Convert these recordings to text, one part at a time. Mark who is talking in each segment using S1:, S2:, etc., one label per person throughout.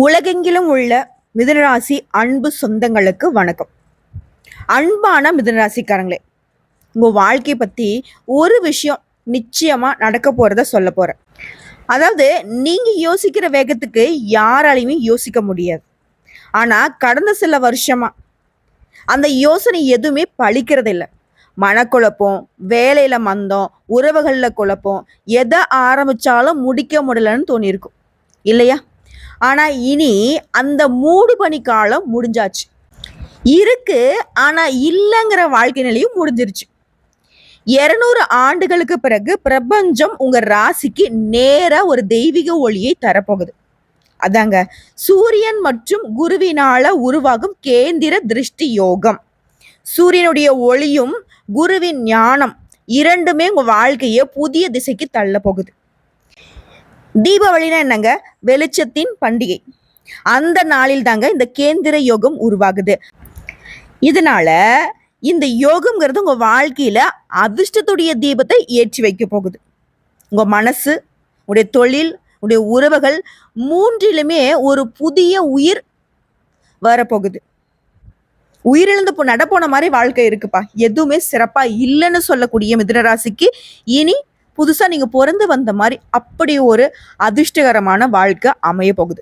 S1: உலகெங்கிலும் உள்ள மிதுனராசி அன்பு சொந்தங்களுக்கு வணக்கம். அன்பான மிதுனராசிக்காரங்களே, உங்க வாழ்க்கையை பத்தி ஒரு விஷயம் நிச்சயமா நடக்க போறத சொல்ல போறேன். அதாவது நீங்க யோசிக்கிற வேகத்துக்கு யாராலையுமே யோசிக்க முடியாது. ஆனா கடந்த சில வருஷமா அந்த யோசனை எதுவுமே பலிக்கிறது இல்லை. மனக்குழப்பம், வேலையில மந்தம், உறவுகள்ல குழப்பம், எதை ஆரம்பிச்சாலும் முடிக்க முடியலன்னு தோணியிருக்கும் இல்லையா? ஆனா இனி அந்த மூடு பனி காலம் முடிஞ்சாச்சு. இருக்கு, ஆனா இல்லைங்கிற வாழ்க்கை நிலையும் முடிஞ்சிருச்சு. 200 ஆண்டுகளுக்கு பிறகு பிரபஞ்சம் உங்க ராசிக்கு நேரா ஒரு தெய்வீக ஒளியை தரப்போகுது. அதாங்க சூரியன் மற்றும் குருவினால உருவாகும் கேந்திர திருஷ்டி யோகம். சூரியனுடைய ஒளியும் குருவின் ஞானம் இரண்டுமே உங்க வாழ்க்கையை புதிய திசைக்கு தள்ள போகுது. தீபாவளினா என்னங்க? வெளிச்சத்தின் பண்டிகை. அந்த நாளில் தாங்க இந்த கேந்திர யோகம் உருவாகுது. இதனால இந்த யோகம்ங்கிறது உங்க வாழ்க்கையில அதிர்ஷ்டத்துடைய தீபத்தை ஏற்றி வைக்க போகுது. உங்க மனசு, உடைய தொழில், உடைய உறவுகள் மூன்றிலுமே ஒரு புதிய உயிர் வரப்போகுது. உயிரிழந்து நடப்போன மாதிரி வாழ்க்கை இருக்குப்பா, எதுவுமே சிறப்பா இல்லைன்னு சொல்லக்கூடிய மிதுனராசிக்கு இனி புதுசா நீங்க பிறந்து வந்த மாதிரி அப்படி ஒரு அதிர்ஷ்டகரமான வாழ்க்கை அமைய போகுது.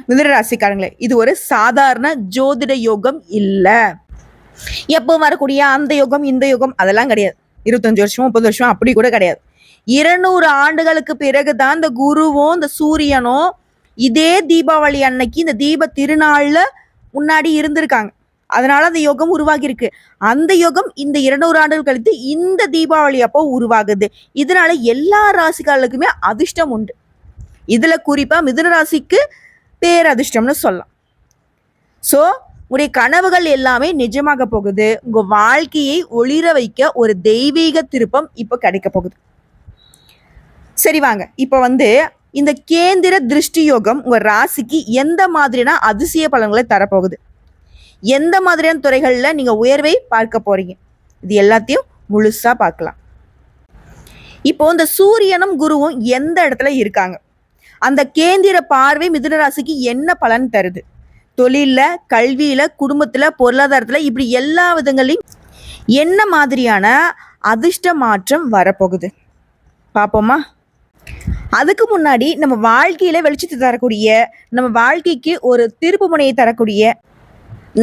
S1: மிதுனராசிக்காரங்களே, இது ஒரு சாதாரண ஜோதிட யோகம் இல்ல. எப்போ வரக்கூடிய அந்த யோகம் இந்த யோகம் அதெல்லாம் கிடையாது. 25 வருஷம் 30 வருஷம் அப்படி கூட கிடையாது. 200 ஆண்டுகளுக்கு பிறகுதான் இந்த குருவும் இந்த சூரியனும் இதே தீபாவளி அன்னைக்கு இந்த தீப திருநாள்ல முன்னாடி இருந்திருக்காங்க. அதனால அந்த யோகம் உருவாகி இருக்கு. அந்த யோகம் இந்த 200 ஆண்டுகள் கழித்து இந்த தீபாவளி அப்போ உருவாகுது. இதனால எல்லா ராசிக்காரர்களுக்குமே அதிர்ஷ்டம் உண்டு. இதுல குறிப்பா மிதுன ராசிக்கு பேரதிர்ஷ்டம்னு சொல்லலாம். ஸோ உங்களுடைய கனவுகள் எல்லாமே நிஜமாக போகுது. உங்க வாழ்க்கையை ஒளிர வைக்க ஒரு தெய்வீக திருப்பம் இப்போ கிடைக்க போகுது. சரி வாங்க, இப்போ இந்த கேந்திர திருஷ்டி யோகம் உங்க ராசிக்கு எந்த மாதிரியான அதிசய பலன்களை தரப்போகுது, எந்த மாதிரியான துறைகளில் நீங்க உயர்வை பார்க்க போறீங்க, இது எல்லாத்தையும் முழுசா பார்க்கலாம். இப்போ இந்த சூரியனும் குருவும் எந்த இடத்துல இருக்காங்க, அந்த கேந்திர பார்வை மிதுன ராசிக்கு என்ன பலன் தருது, தொழில, கல்வியில, குடும்பத்துல, பொருளாதாரத்துல, இப்படி எல்லா விதங்களையும் என்ன மாதிரியான அதிர்ஷ்ட மாற்றம் வரப்போகுது பார்ப்போமா? அதுக்கு முன்னாடி நம்ம வாழ்க்கையில வெளிச்சத்தை தரக்கூடிய, நம்ம வாழ்க்கைக்கு ஒரு திருப்பு முனையை தரக்கூடிய,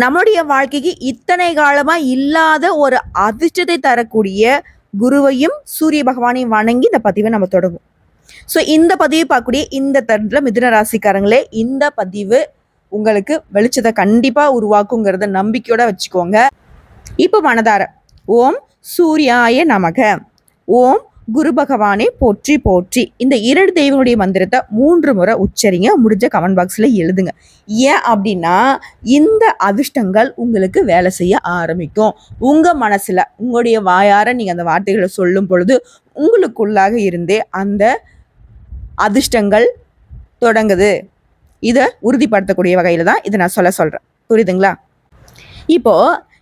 S1: நம்முடைய வாழ்க்கைக்கு இத்தனை காலமா இல்லாத ஒரு அதிர்ஷ்டத்தை தரக்கூடிய குருவையும் சூரிய பகவானையும் வணங்கி இந்த பதிவை நம்ம தொடங்கும். ஸோ இந்த பதிவை பார்க்கக்கூடிய இந்த தருணத்தில் மிதுன ராசிக்காரங்களே, இந்த பதிவு உங்களுக்கு வெளிச்சத்தை கண்டிப்பா உருவாக்குங்கிறத நம்பிக்கையோட வச்சுக்கோங்க. இப்போ மனதார ஓம் சூர்யாய நமக, ஓம் குரு பகவானே போற்றி போற்றி, இந்த 2 தெய்வங்களுடைய மந்திரத்தை 3 முறை உச்சரிங்க. முடிஞ்ச கமெண்ட் பாக்ஸ்ல எழுதுங்க. ஏன் அப்படின்னா இந்த அதிர்ஷ்டங்கள் உங்களுக்கு வேலை செய்ய ஆரம்பிக்கும். உங்க மனசுல உங்களுடைய வாயார நீங்க அந்த வார்த்தைகளை சொல்லும் பொழுது உங்களுக்குள்ளாக இருந்தே அந்த அதிர்ஷ்டங்கள் தொடங்குது. இதை உறுதிப்படுத்தக்கூடிய வகையில தான் இதை நான் சொல்றேன். புரியுதுங்களா? இப்போ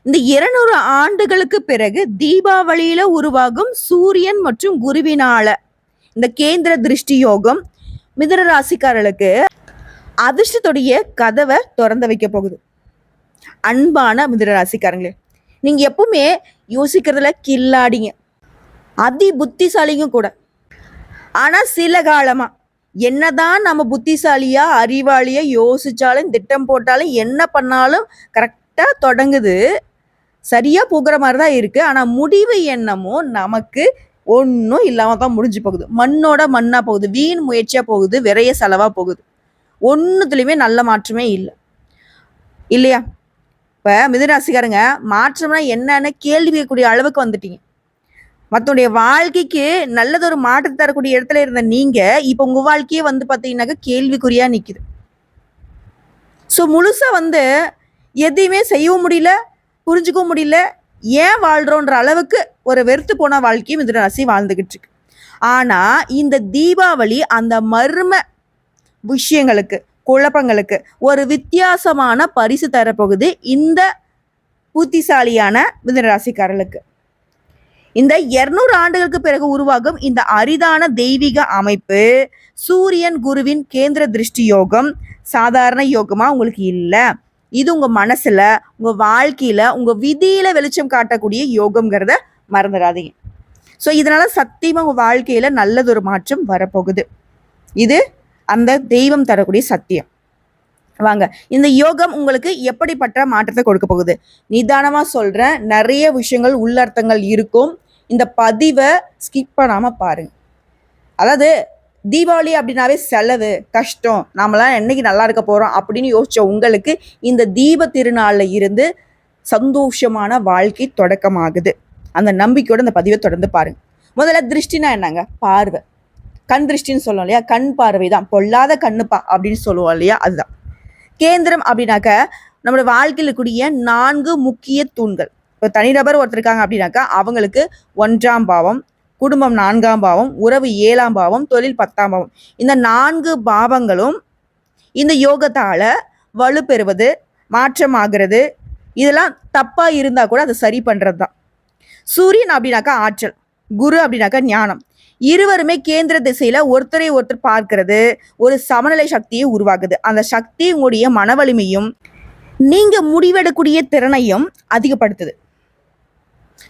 S1: இந்த 200 ஆண்டுகளுக்கு பிறகு தீபாவளியில உருவாகும் சூரியன் மற்றும் குருவினால இந்த கேந்திர திருஷ்டி யோகம் மிதுன ராசிக்காரர்களுக்கு அதிர்ஷ்டத்துடைய கதவை திறந்து வைக்க போகுது. அன்பான மிதுன ராசிக்காரங்களே, நீங்க எப்பவுமே யோசிக்கிறதுல கில்லாடிங்க, அதி புத்திசாலியும் கூட. ஆனா சில காலமா என்னதான் நம்ம புத்திசாலியா அறிவாளியா யோசிச்சாலும் திட்டம் போட்டாலும் என்ன பண்ணாலும் கரெக்டா தொடங்குது, சரியா போகிற மாதிரி தான் இருக்கு. ஆனா முடிவு என்னமோ நமக்கு ஒன்றும் இல்லாம தான் முடிஞ்சு போகுது. மண்ணோட மண்ணா போகுது, வீண் முயற்சியா போகுது, விரைய செலவா போகுது. ஒன்றுத்துலையுமே நல்ல மாற்றமே இல்லை இல்லையா? இப்போ மிதுனராசிக்காரங்க மாற்றம்னா என்னன்னு கேள்வி கேட்கக்கூடிய அளவுக்கு வந்துட்டீங்க. மற்றவனுடைய வாழ்க்கைக்கு நல்லதொரு மாற்றத்தை தரக்கூடிய இடத்துல இருந்த நீங்க இப்போ உங்க வாழ்க்கையே பார்த்தீங்கன்னாக்க கேள்விக்குறியா நிக்குது. ஸோ முழுசா எதையுமே செய்யவும் முடியல, புரிஞ்சுக்கவும் முடியல, ஏன் வாழ்றோன்ற அளவுக்கு ஒரு வெறுத்து போன வாழ்க்கையும் மிதுன ராசி வாழ்ந்துகிட்டு இருக்கு. ஆனா இந்த தீபாவளி அந்த மர்ம விஷயங்களுக்கு, குழப்பங்களுக்கு ஒரு வித்தியாசமான பரிசு தரப்போகுது இந்த புத்திசாலியான மிதுன ராசிக்காரர்களுக்கு. இந்த 200 ஆண்டுகளுக்கு பிறகு உருவாகும் இந்த அரிதான தெய்வீக அமைப்பு சூரியன் குருவின் கேந்திர திருஷ்டி யோகம் சாதாரண யோகமா உங்களுக்கு இல்லை. இது உங்க மனசுல, உங்க வாழ்க்கையில, உங்க விதியில வெளிச்சம் காட்டக்கூடிய யோகம்ங்கிறத மறந்துடாதீங்க. ஸோ இதனால சத்தியமா உங்க வாழ்க்கையில நல்லதொரு மாற்றம் வரப்போகுது. இது அந்த தெய்வம் தரக்கூடிய சத்தியம். வாங்க, இந்த யோகம் உங்களுக்கு எப்படிப்பட்ட மாற்றத்தை கொடுக்க போகுது நிதானமா சொல்றேன். நிறைய விஷயங்கள் உள்ளர்த்தங்கள் இருக்கும். இந்த பதிவை ஸ்கிப் பண்ணாம பாருங்க. அதாவது தீபாவளி அப்படின்னாவே செலவு, கஷ்டம், நாமெல்லாம் என்னைக்கு நல்லா இருக்க போறோம் அப்படின்னு யோசிச்ச உங்களுக்கு இந்த தீப திருநாள்ல இருந்து சந்தோஷமான வாழ்க்கை தொடக்கமாகுது. அந்த நம்பிக்கையோட இந்த பதிவை தொடர்ந்து பாருங்க. முதல்ல திருஷ்டினா என்னங்க? பார்வை. கண் திருஷ்டின்னு சொல்லுவோம் இல்லையா? கண் பார்வை தான். பொல்லாத கண்ணுப்பா அப்படின்னு சொல்லுவோம் இல்லையா? அதுதான். கேந்திரம் அப்படின்னாக்க நம்மளோட வாழ்க்கையில் இருக்கக்கூடிய 4 முக்கிய தூண்கள். இப்போ தனிநபர் ஒருத்தர் இருக்காங்க அப்படின்னாக்கா அவங்களுக்கு 1ஆம் பாவம், குடும்பம் 4ஆம் பாவம், உறவு 7ஆம் பாவம், தொழில் 10ஆம் பாவம். இந்த 4 பாவங்களும் இந்த யோகத்தால வலுப்பெறுவது, மாற்றமாகிறது, இதெல்லாம் தப்பா இருந்தா கூட அதை சரி பண்றது தான். சூரியன் அப்படின்னாக்கா ஆற்றல், குரு அப்படின்னாக்கா ஞானம். இருவருமே கேந்திர திசையில ஒருத்தரை ஒருத்தர் பார்க்கிறது ஒரு சமநிலை சக்தியை உருவாக்குது. அந்த சக்தி உங்களுடைய மன வலிமையும் நீங்க முடிவெடுக்கக்கூடிய திறனையும் அதிகப்படுத்துது.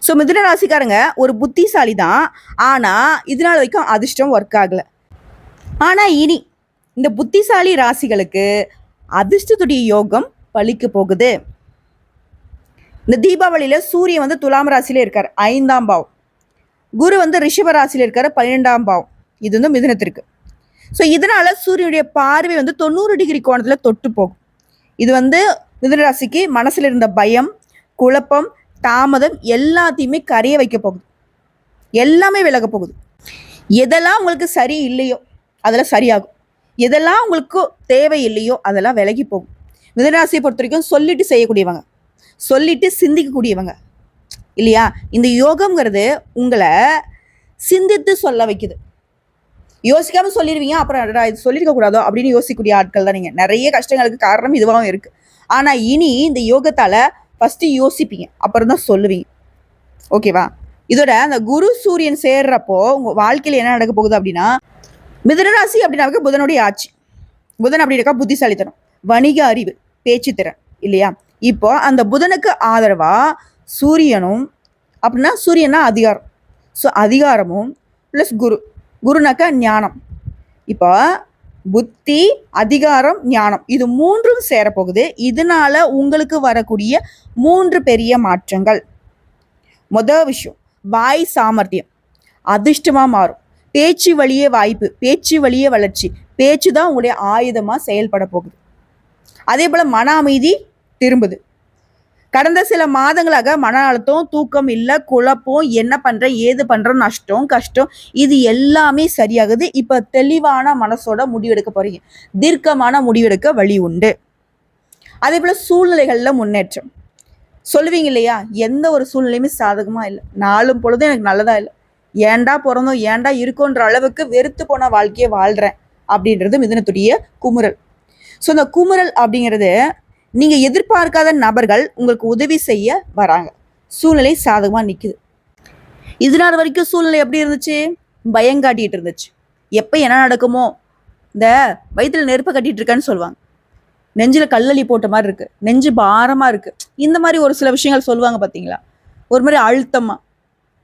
S1: ஸோ மிதுன ராசிக்காரங்க ஒரு புத்திசாலி தான். ஆனா இதனால வரைக்கும் அதிர்ஷ்டம் ஒர்க் ஆகல. ஆனா இனி இந்த புத்திசாலி ராசிகளுக்கு அதிர்ஷ்டத்துடைய யோகம் பலிக்க போகுது. இந்த தீபாவளியில சூரியன் துலாம் ராசியில இருக்காரு, 5ஆம் பாவம். குரு ரிஷப ராசியில இருக்காரு, 12ஆம் பாவம். இது மிதுனத்திற்கு. ஸோ இதனால சூரியனுடைய பார்வை 90 டிகிரி கோணத்துல தொட்டு போகும். இது மிதுன ராசிக்கு மனசுல இருந்த பயம், குழப்பம், தாமதம் எல்லாத்தையுமே கரைய வைக்க போகுது. எல்லாமே விலக போகுது. எதெல்லாம் உங்களுக்கு சரி இல்லையோ அதெல்லாம் சரியாகும். எதெல்லாம் உங்களுக்கு தேவை இல்லையோ அதெல்லாம் விலகி போகும். மிதுனராசியை பொறுத்த வரைக்கும் சொல்லிட்டு செய்யக்கூடியவங்க, சொல்லிட்டு சிந்திக்கக்கூடியவங்க இல்லையா? இந்த யோகம்ங்கிறது உங்களை சிந்தித்து சொல்ல வைக்குது. யோசிக்காம சொல்லிடுவீங்க, அப்புறம் இது சொல்லியிருக்க கூடாதோ அப்படின்னு யோசிக்கக்கூடிய ஆட்கள் தான் நீங்க. நிறைய கஷ்டங்களுக்கு காரணம் இதுவாகவும் இருக்கு. ஆனா இனி இந்த யோகத்தால ஃபர்ஸ்ட் யோசிப்பீங்க, அப்புறம் தான் சொல்லுவீங்க. ஓகேவா? இதோட அந்த குரு சூரியன் சேர்றப்போ உங்க வாழ்க்கையில என்ன நடக்க போகுது அப்படின்னா, மிதுனராசி அப்படின்னாக்க புதனுடைய ஆட்சி. புதன் அப்படி இருக்கா புத்திசாலித்தனம், வணிக அறிவு, பேச்சு திறன் இல்லையா? இப்போ அந்த புதனுக்கு ஆதரவா சூரியனும், அப்படின்னா சூரியனா அதிகாரம், ஸோ அதிகாரமும் ப்ளஸ் குருனாக்கா ஞானம். இப்போ புத்தி, அதிகாரம், ஞானம் இது 3ம் சேரப்போகுது. இதனால உங்களுக்கு வரக்கூடிய 3 பெரிய மாற்றங்கள். முதல் விஷயம், வாய் சாமர்த்தியம் அதிர்ஷ்டமா மாறும். பேச்சு வழியே வாய்ப்பு, பேச்சு வழியே வளர்ச்சி. பேச்சு தான் உங்களுடைய ஆயுதமா செயல்பட போகுது. அதே போல மன அமைதி திரும்புது. கடந்த சில மாதங்களாக மன அழுத்தம், தூக்கம் இல்லை, குழப்பம், என்ன பண்றேன், ஏது பண்றோம், நஷ்டம், கஷ்டம், இது எல்லாமே சரியாகுது. இப்ப தெளிவான மனசோட முடிவெடுக்க போறீங்க. தீர்க்கமான முடிவெடுக்க வழி உண்டு. அதே போல சூழ்நிலைகள்ல முன்னேற்றம். சொல்லுவீங்க இல்லையா, எந்த ஒரு சூழ்நிலையுமே சாதகமா இல்லை, நாளும் பொழுதும் எனக்கு நல்லதா இல்லை, ஏண்டா பிறந்தோம், ஏண்டா இருக்கோன்ற அளவுக்கு வெறுத்து போன வாழ்க்கையை வாழ்றேன் அப்படின்றது மிதுனத்துடைய குமுறல். ஸோ இந்த குமுறல் அப்படிங்கிறது நீங்க எதிர்பார்க்காத நபர்கள் உங்களுக்கு உதவி செய்ய வராங்க. சூழ்நிலை சாதகமா நிக்குது. இதனால வரைக்கும் சூழ்நிலை எப்படி இருந்துச்சு? பயங்காட்டிட்டு இருந்துச்சு. எப்ப என்ன நடக்குமோ, இந்த வயிற்றுல நெருப்பை கட்டிட்டு இருக்கான்னு சொல்லுவாங்க, நெஞ்சில கல்லளி போட்ட மாதிரி இருக்கு, நெஞ்சு பாரமா இருக்கு, இந்த மாதிரி ஒரு சில விஷயங்கள் சொல்லுவாங்க பாத்தீங்களா? ஒரு மாதிரி அழுத்தமா,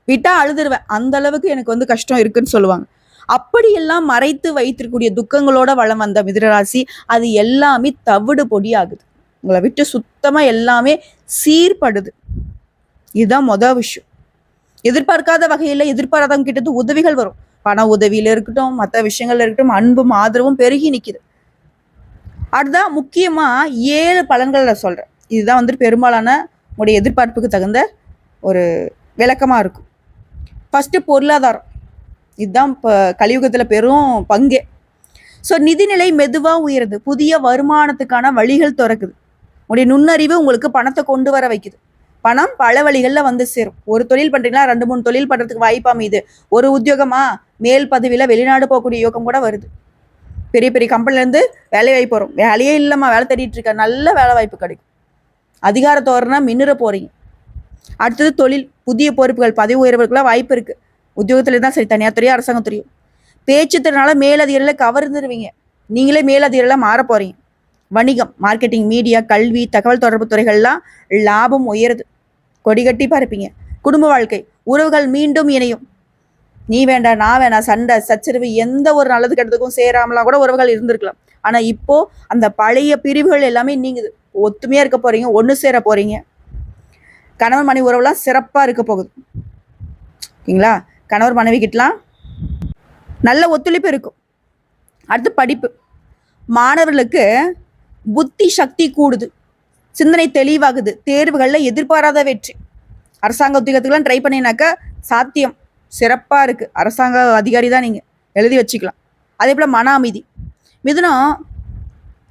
S1: விட்டா அழுதுருவேன், அந்த அளவுக்கு எனக்கு கஷ்டம் இருக்குன்னு சொல்லுவாங்க. அப்படியெல்லாம் மறைத்து வைத்திருக்கக்கூடிய துக்கங்களோட வளம் வந்த மிதுனராசி அது எல்லாமே தவிடு பொடி ஆகுது. உங்களை விட்டு சுத்தமா எல்லாமே சீர்படுது. இதுதான் மொதல் விஷயம். எதிர்பார்க்காத வகையில எதிர்பாராதவங்க கிட்ட உதவிகள் வரும். பண உதவியில இருக்கட்டும், மற்ற விஷயங்கள்ல இருக்கட்டும், அன்பும் ஆதரவும் பெருகி நிக்குது. அதுதான் முக்கியமா 7 பலன்கள் சொல்றேன். இதுதான் பெரும்பாலான உங்களுடைய எதிர்பார்ப்புக்கு தகுந்த ஒரு விளக்கமா இருக்கும். ஃபர்ஸ்ட் பொருளாதாரம். இதுதான் இப்போ கலியுகத்துல பெரும் பங்கே. ஸோ நிதிநிலை மெதுவா உயருது. புதிய வருமானத்துக்கான வழிகள் திறக்குது. உங்களுடைய நுண்ணறிவு உங்களுக்கு பணத்தை கொண்டு வர வைக்குது. பணம் பல வழிகளில் சேரும். ஒரு தொழில் பண்றீங்களா, 2-3 தொழில் பண்றதுக்கு வாய்ப்பா மீது. ஒரு உத்தியோகமா, மேல் பதவியில வெளிநாடு போகக்கூடிய யோகம் கூட வருது. பெரிய பெரிய கம்பெனிலேருந்து வேலை வாய்ப்பு வரும். வேலையே இல்லைம்மா, வேலை தேடிட்டு இருக்க, நல்ல வேலை வாய்ப்பு கிடைக்கும். அதிகார தோரணா மின்னுற போறீங்க. அடுத்தது தொழில், புதிய பொறுப்புகள், பதவி உயர்வுகள்லாம் வாய்ப்பு இருக்கு. உத்தியோகத்துல தான் சரி, தனியார் துறையோ அரசாங்கத்துறையோ. பேச்சு திறனால மேலதிகாரிகளை கவர்ந்துருவீங்க. நீங்களே மேலதிகாரிகளா மாற போறீங்க. வணிகம், மார்க்கெட்டிங், மீடியா, கல்வி, தகவல் தொடர்பு துறைகள்லாம் லாபம் உயருது. கொடிகட்டி பறப்பீங்க. குடும்ப வாழ்க்கை, உறவுகள் மீண்டும் இணையும். நீ வேண்டாம் நான் வேணாம், சண்டை சச்சரவு, எந்த ஒரு நல்லது கெட்டதுக்கும் சேராமலாம் கூட உறவுகள் இருந்திருக்கலாம். ஆனா இப்போ அந்த பழைய பிரிவுகள் எல்லாமே நீங்குது. ஒத்துமையா இருக்க போறீங்க, ஒன்று சேர போறீங்க. கணவன் மனைவி உறவுலாம் சிறப்பா இருக்க போகுது. ஓகேங்களா? கணவர் மனைவி கிட்டலாம் நல்ல ஒத்துழைப்பு இருக்கும். அடுத்து படிப்பு, மாணவர்களுக்கு புத்தி சக்தி கூடுது, சிந்தனை தெளிவாகுது, தேர்வுகளில் எதிர்பாராத வெற்றி. அரசாங்க உத்தியோகத்துக்குலாம் ட்ரை பண்ணினாக்கா சாத்தியம் சிறப்பாக இருக்குது. அரசாங்க அதிகாரி தான் நீங்கள், எழுதி வச்சுக்கலாம். அதே போல் மன அமைதி. மிதுனம்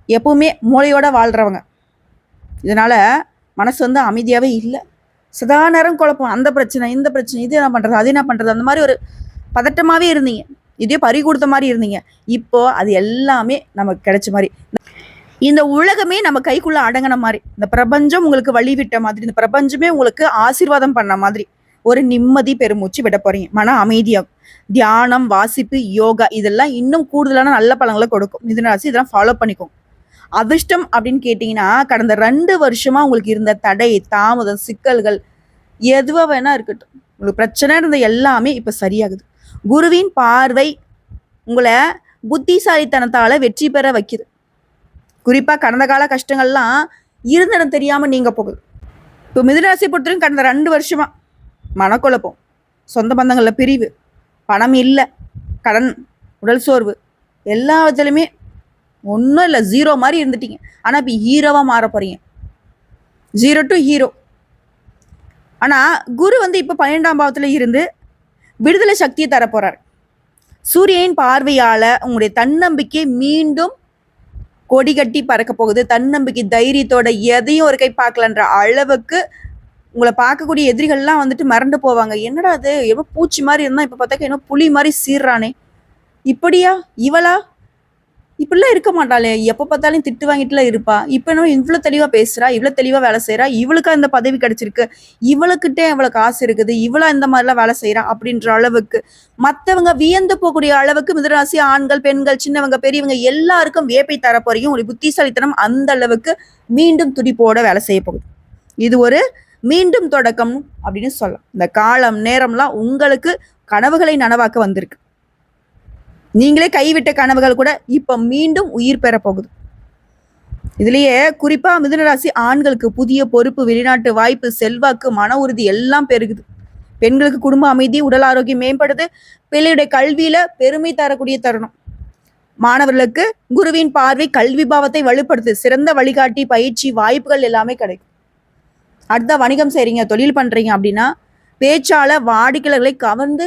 S1: எப்பவுமே மூளையோட வாழ்கிறவங்க, இதனால் மனசு வந்து அமைதியாகவே இல்லை. சதா நேரம் குழப்பம், அந்த பிரச்சனை இந்த பிரச்சனை, இது என்ன பண்ணுறது அது என்ன பண்ணுறது, அந்த மாதிரி ஒரு பதட்டமாகவே இருந்தீங்க. இதே பறி கொடுத்த மாதிரி இருந்தீங்க. இப்போ அது எல்லாமே நமக்கு கிடைச்ச மாதிரி, இந்த உலகமே நம்ம கைக்குள்ள அடங்கின மாதிரி, இந்த பிரபஞ்சம் உங்களுக்கு வழி விட்ட மாதிரி, இந்த பிரபஞ்சமே உங்களுக்கு ஆசீர்வாதம் பண்ண மாதிரி ஒரு நிம்மதி பெருமூச்சு விட போறீங்க. மன அமைதியாகும். தியானம், வாசிப்பு, யோகா இதெல்லாம் இன்னும் கூடுதலான நல்ல பலன்களை கொடுக்கும். மிதுன ராசி இதெல்லாம் ஃபாலோ பண்ணிக்கோங்க. அதிர்ஷ்டம் அப்படின்னு கேட்டிங்கன்னா, கடந்த 2 வருஷமா உங்களுக்கு இருந்த தடை, தாமதம், சிக்கல்கள் எதுவா வேணா இருக்கட்டும், உங்களுக்கு பிரச்சனை இருந்த எல்லாமே இப்போ சரியாகுது. குருவின் பார்வை உங்களை புத்திசாலித்தனத்தால வெற்றி பெற வைக்குது. குறிப்பாக கடந்த கால கஷ்டங்கள்லாம் இருந்திடம் தெரியாமல் நீங்க போகுது. இப்போ மிதுனராசி பொறுத்தவரைக்கும் கடந்த 2 வருஷமா மனக்குழப்பம், சொந்த பந்தங்களில் பிரிவு, பணம் இல்லை, கடன், உடல் சோர்வு, எல்லா விதத்துலையுமே ஒன்றும் இல்லை, ஜீரோ மாதிரி இருந்துட்டீங்க. ஆனால் இப்போ ஹீரோவாக மாற போறீங்க. 0 to ஹீரோ. ஆனால் குரு வந்து இப்போ 12ஆம் பாவத்தில் இருந்து விடுதலை சக்தியை தரப்போறார். சூரியனின் பார்வையால் உங்களுடைய தன்னம்பிக்கை மீண்டும் கொடி கட்டி பறக்க போகுது. தன்னம்பிக்கை, தைரியத்தோட எதையும் ஒரு கை பார்க்கலன்ற அளவுக்கு உங்களை பார்க்கக்கூடிய எதிரிகள்லாம் வந்துட்டு மறந்து போவாங்க. என்னடா அது, எவ்வளோ பூச்சி மாதிரி இருந்தால் இப்போ பார்த்தாக்க என்ன புலி மாதிரி சீர்றானே, இப்படியா இவளா, இப்படிலாம் இருக்க மாட்டாளே, எப்போ பார்த்தாலும் திட்டு வாங்கிட்டுலாம் இருப்பா, இப்போ என்ன இவ்வளோ தெளிவாக பேசுகிறா, இவ்வளோ தெளிவாக வேலை செய்கிறா, இவளுக்கா இந்த பதவி கிடைச்சிருக்கு, இவளுக்கிட்டே இவ்வளோ காசு இருக்குது, இவளா இந்த மாதிரிலாம் வேலை செய்கிறா அப்படின்ற அளவுக்கு மற்றவங்க வியந்து போகக்கூடிய அளவுக்கு மிதுனராசி ஆண்கள், பெண்கள், சின்னவங்க, பெரியவங்க எல்லாருக்கும் வியப்பை தர போறீங்க. உங்களுடைய புத்திசாலித்தனம் அந்த அளவுக்கு மீண்டும் துடிப்போட வேலை செய்ய போகுது. இது ஒரு மீண்டும் தொடக்கம் அப்படின்னு சொல்லலாம். இந்த காலம் நேரம்லாம் உங்களுக்கு கனவுகளை நனவாக்க வந்திருக்கு. நீங்களே கைவிட்ட கனவுகள் கூட இப்ப மீண்டும் உயிர் பெற போகுது. இதுலயே குறிப்பா மிதுனராசி ஆண்களுக்கு புதிய பொறுப்பு, வெளிநாட்டு வாய்ப்பு, செல்வாக்கு, மன உறுதி எல்லாம் பெருகுது. பெண்களுக்கு குடும்ப அமைதி, உடல் ஆரோக்கியம் மேம்படுது. பிள்ளையுடைய கல்வியில பெருமை தரக்கூடிய தருணம். மாணவர்களுக்கு குருவின் பார்வை கல்வி பாவத்தை வலுப்படுத்து. சிறந்த வழிகாட்டி, பயிற்சி, வாய்ப்புகள் எல்லாமே கிடைக்கும். அடுத்த வணிகம் செய்றீங்க, தொழில் பண்றீங்க அப்படின்னா பேச்சால வாடிக்கையாளர்களை கவர்ந்து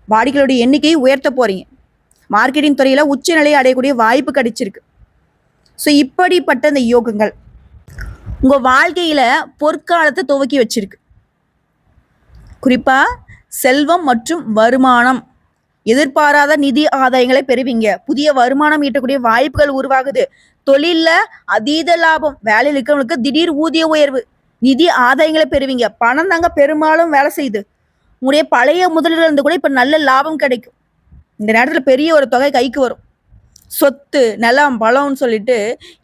S1: வாடிக்கையாளருடைய எண்ணிக்கையை உயர்த்த போறீங்க. மார்க்கெட்டிங் துறையில உச்ச நிலையை அடையக்கூடிய வாய்ப்பு கிடைச்சிருக்கு. ஸோ இப்படிப்பட்ட இந்த யோகங்கள் உங்க வாழ்க்கையில பொற்காலத்தை துவக்கி வச்சிருக்கு. குறிப்பா செல்வம் மற்றும் வருமானம், எதிர்பாராத நிதி ஆதாயங்களை பெறுவீங்க. புதிய வருமானம் ஈட்டக்கூடிய வாய்ப்புகள் உருவாகுது. தொழில்ல அதீத லாபம், வேலையில் இருக்கிறவங்களுக்கு திடீர் ஊதிய உயர்வு, நிதி ஆதாயங்களை பெறுவீங்க. பணம் தாங்க பெரும்பாலும் வேலை செய்யுது. உங்களுடைய பழைய முதலீடுல இருந்து கூட இப்ப நல்ல லாபம் கிடைக்கும். இந்த நேரத்தில் பெரிய ஒரு தொகை கைக்கு வரும். சொத்து, நிலம், பலம்னு சொல்லிட்டு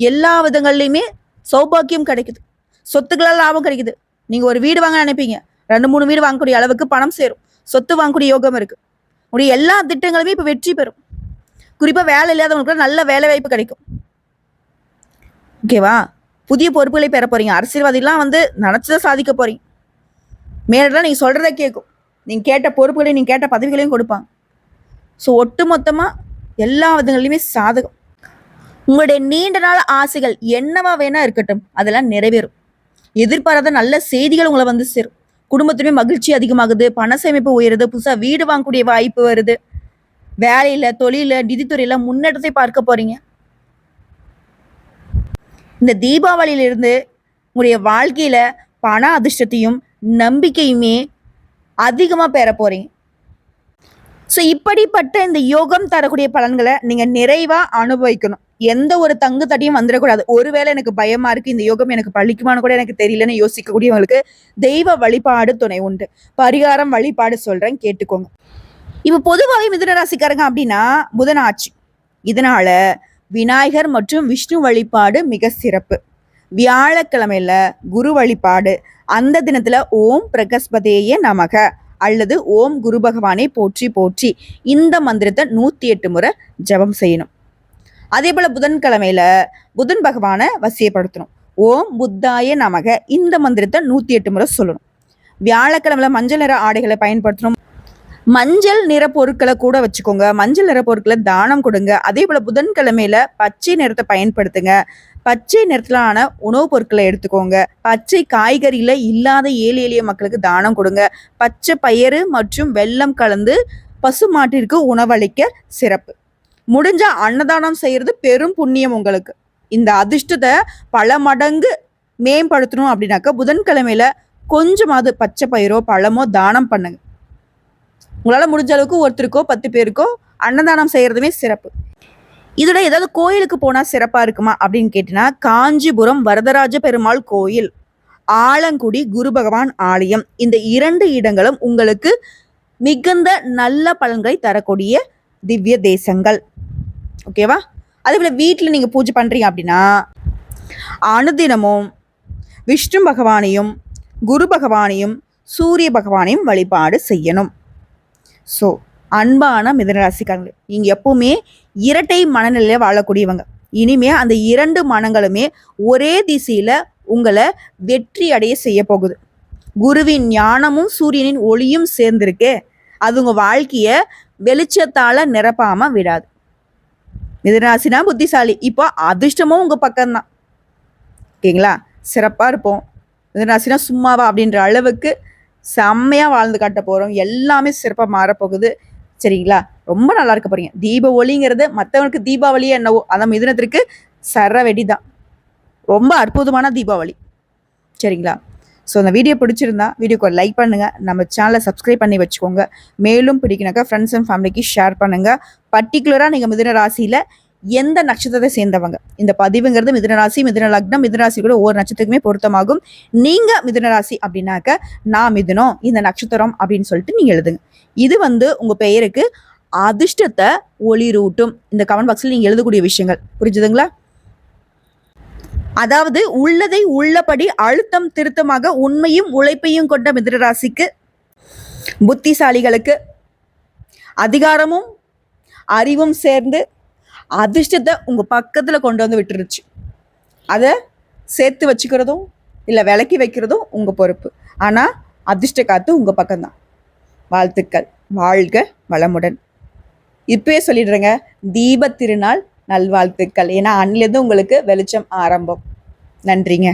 S1: எல்லா விதங்கள்லையுமே சௌபாக்கியம் கிடைக்குது. சொத்துக்களால் லாபம் கிடைக்குது. நீங்க ஒரு வீடு வாங்க நினைப்பீங்க, 2-3 வீடு வாங்கக்கூடிய அளவுக்கு பணம் சேரும். சொத்து வாங்கக்கூடிய யோகம் இருக்கு. உடைய எல்லா திட்டங்களுமே இப்ப வெற்றி பெறும். குறிப்பா வேலை இல்லாதவங்களுக்கு நல்ல வேலை வாய்ப்பு கிடைக்கும். ஓகேவா? புதிய பொறுப்புகளை பெற போறீங்க. அரசியல்வாதிகள்லாம் வந்து நினைச்சதை சாதிக்க போறீங்க. மேலாம் நீங்க சொல்றதை கேட்கும். நீங்க கேட்ட பொறுப்புகளையும் நீங்க கேட்ட பதவிகளையும் கொடுப்பாங்க. ஸோ ஒட்டு மொத்தமாக எல்லா விதங்கள்லையுமே சாதகம். உங்களுடைய நீண்ட நாள் ஆசைகள் என்னவா வேணா இருக்கட்டும், அதெல்லாம் நிறைவேறும். எதிர்பாராத நல்ல செய்திகள் உங்களை வந்து சேரும். குடும்பத்துலேயுமே மகிழ்ச்சி அதிகமாகுது, பண சேமிப்பு உயருது, புதுசாக வீடு வாங்கக்கூடிய வாய்ப்பு வருது. வேலையில், தொழில, நிதித்துறையில முன்னேற்றத்தை பார்க்க போறீங்க. இந்த தீபாவளியிலிருந்து உங்களுடைய வாழ்க்கையில பண அதிர்ஷ்டத்தையும் நம்பிக்கையுமே அதிகமாக பெற போறீங்க. ஸோ இப்படிப்பட்ட இந்த யோகம் தரக்கூடிய பலன்களை நீங்க நிறைவா அனுபவிக்கணும். எந்த ஒரு தங்கு தட்டியும் வந்துடக்கூடாது. ஒருவேளை எனக்கு பயமா இருக்கு, இந்த யோகம் எனக்கு பழிக்குமான்னு கூட எனக்கு தெரியலன்னு யோசிக்கக்கூடியவங்களுக்கு தெய்வ வழிபாடு துணை உண்டு. பரிகாரம் வழிபாடு சொல்றேன், கேட்டுக்கோங்க. இப்ப பொதுவாகவே மிதுன ராசிக்காரங்க அப்படின்னா புதன் ஆட்சி. இதனால விநாயகர் மற்றும் விஷ்ணு வழிபாடு மிக சிறப்பு. வியாழக்கிழமையில குரு வழிபாடு. அந்த தினத்துல ஓம் பிரகஸ்பதேய நமக அல்லது ஓம் குரு பகவானை போற்றி போற்றி இந்த மந்திரத்தை 108 முறை ஜபம் செய்யணும். அதே போல புதன்கிழமையில புதன் பகவானை வசியப்படுத்தணும். ஓம் புத்தாய நமக இந்த மந்திரத்தை 108 முறை சொல்லணும். வியாழக்கிழமையில மஞ்சள் நிற ஆடைகளை பயன்படுத்தணும். மஞ்சள் நிற பொருட்களை கூட வச்சுக்கோங்க. மஞ்சள் நிற பொருட்களை தானம் கொடுங்க. அதே போல புதன்கிழமையில பச்சை நிறத்தை பயன்படுத்துங்க. பச்சை நிறத்திலான உணவுப் பொருட்களை எடுத்துக்கோங்க. பச்சை காய்கறியில இல்லாத ஏழை எளிய மக்களுக்கு தானம் கொடுங்க. பச்சை பயிறு மற்றும் வெல்லம் கலந்து பசு மாட்டிற்கு உணவளிக்க சிறப்பு. முடிஞ்சா அன்னதானம் செய்யறது பெரும் புண்ணியம் உங்களுக்கு. இந்த அதிர்ஷ்டத்தை பல மடங்கு மேம்படுத்தணும் அப்படின்னாக்கா புதன்கிழமையில கொஞ்சமாவது பச்சை பயிரோ பழமோ தானம் பண்ணுங்க. உங்களால முடிஞ்ச அளவுக்கு ஒருத்தருக்கோ 10 பேருக்கோ அன்னதானம் செய்யறதுமே சிறப்பு. இதோட ஏதாவது கோயிலுக்கு போனா சிறப்பா இருக்குமா அப்படின்னு கேட்டீங்கன்னா, காஞ்சிபுரம் வரதராஜ பெருமாள் கோயில், ஆலங்குடி குரு பகவான் ஆலயம், இந்த 2 இடங்களும் உங்களுக்கு மிகுந்த நல்ல பலன்களை தரக்கூடிய திவ்ய தேசங்கள். ஓகேவா? அதே போல வீட்டில் நீங்க பூஜை பண்றீங்க அப்படின்னா அனுதினமும் விஷ்ணு பகவானையும் குரு பகவானையும் சூரிய பகவானையும் வழிபாடு செய்யணும். ஸோ அன்பான மிதுனராசிக்காரங்களே, நீங்க எப்பவுமே இரட்டை மனநிலையில வாழக்கூடியவங்க. இனிமே அந்த 2 மனங்களுமே ஒரே திசையில உங்களை வெற்றி அடைய செய்ய போகுது. குருவின் ஞானமும் சூரியனின் ஒளியும் சேர்ந்திருக்கே, அது உங்க வாழ்க்கைய வெளிச்சத்தால நிரப்பாம விடாது. மிதுனராசினா புத்திசாலி, இப்போ அதிர்ஷ்டமும் உங்க பக்கம்தான். ஓகேங்களா? சிறப்பா இருப்போம். மிதுனராசினா சும்மாவா அப்படின்ற அளவுக்கு செம்மையா வாழ்ந்து காட்ட போறோம். எல்லாமே சிறப்பா மாறப்போகுது. சரிங்களா? ரொம்ப நல்லா இருக்க போறீங்க. தீப ஒளிங்கிறது மற்றவங்களுக்கு தீபாவளியே என்னவோ, அதான் மிதுனத்திற்கு சர வெடிதான். ரொம்ப அற்புதமான தீபாவளி. சரிங்களா? ஸோ அந்த வீடியோ பிடிச்சிருந்தா வீடியோக்கு ஒரு லைக் பண்ணுங்க. நம்ம சேனலை சப்ஸ்கிரைப் பண்ணி வச்சுக்கோங்க. மேலும் பிடிக்கினாக்கா ஃப்ரெண்ட்ஸ் அண்ட் ஃபேமிலிக்கு ஷேர் பண்ணுங்க. பர்டிகுலராக நீங்கள் மிதுன ராசியில எந்த நட்சத்திரத்தை சேர்ந்தவங்க, இந்த பதிவுங்கிறது மிதுன ராசி, மிதுன லக்னம், மிதுன ராசி கூட ஒவ்வொரு நட்சத்திரத்துக்குமே பொருத்தமாகும். நீங்க மிதுன ராசி அப்படின்னாக்க நான் மிதுனம் இந்த நட்சத்திரம் அப்படின்னு சொல்லிட்டு நீங்க எழுதுங்க. இது உங்க பெயருக்கு அதிர்ஷ்டத்தை ஒளிரூட்டும். இந்த கமெண்ட் பாக்ஸில் நீங்க எழுதக்கூடிய விஷயங்கள் புரிஞ்சுதுங்களா? அதாவது உள்ளதை உள்ளபடி அழுத்தம் திருத்தமாக உண்மையும் உழைப்பையும் கொண்ட மிதுன ராசிக்கு, புத்திசாலிகளுக்கு அதிகாரமும் அறிவும் சேர்ந்து அதிர்ஷ்டத்தை உங்க பக்கத்துல கொண்டு வந்து விட்டுருச்சு. அதை சேர்த்து வச்சுக்கிறதும் இல்லை விலக்கி வைக்கிறதும் உங்க பொறுப்பு. ஆனா அதிர்ஷ்ட காத்து உங்க பக்கம்தான். வாழ்த்துக்கள். வாழ்க வளமுடன். இப்பயே சொல்லிடுறேங்க, தீப திருநாள் நல்வாழ்த்துக்கள். ஏன்னா அன்னிலிருந்து உங்களுக்கு வெளிச்சம் ஆரம்பம். நன்றிங்க.